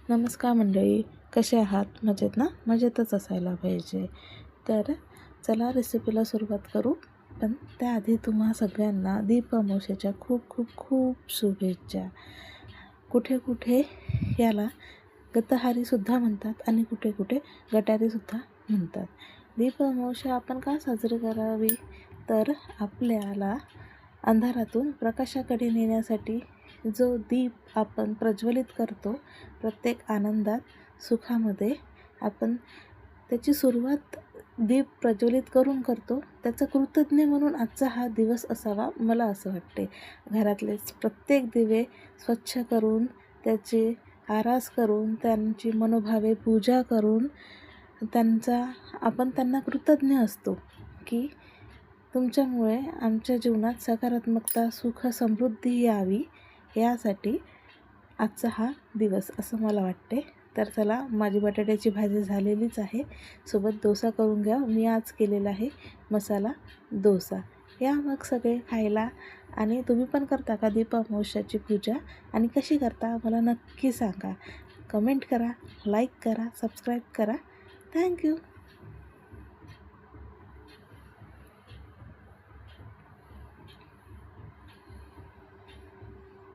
नमस्कार मंडळी, कसे आहात? मजेत ना? मजेतच असायला पाहिजे. तर चला रेसिपीला सुरुवात करू. पण त्याआधी तुम्हा सगळ्यांना दीप अमावस्येच्या खूप खूप खूप शुभेच्छा. कुठे कुठे याला गतहारीसुद्धा म्हणतात आणि कुठे कुठे गटारीसुद्धा म्हणतात. दीप अमावस्या आपण का साजरी करावी? तर आपल्याला अंधारातून प्रकाशाकडे नेण्यासाठी जो दीप आपण प्रज्वलित करतो, प्रत्येक आनंदात, सुखामध्ये आपण त्याची सुरुवात दीप प्रज्वलित करून करतो, त्याचा कृतज्ञ म्हणून आजचा हा दिवस असावा, मला असं वाटते. घरातले प्रत्येक दिवे स्वच्छ करून, त्याची आरास करून, त्यांची मनोभावे पूजा करून आपण त्यांना कृतज्ञ असतो की तुमच्यामुळे आमच्या जीवनात सकारात्मकता, सुख, समृद्धी यावी, यासाठी आजचा हा दिवस असं मला वाटते. तर चला, माझी बटाट्याची भाजी झालेलीच आहे, सोबत डोसा करून घ्या. मी आज केलेला आहे मसाला डोसा. या मग सगळे खायला. आणि तुम्ही पण करता का दीप अमावस्याची पूजा? आणि कशी करता मला नक्की सांगा. कमेंट करा, लाईक करा, सबस्क्राईब करा. थँक्यू.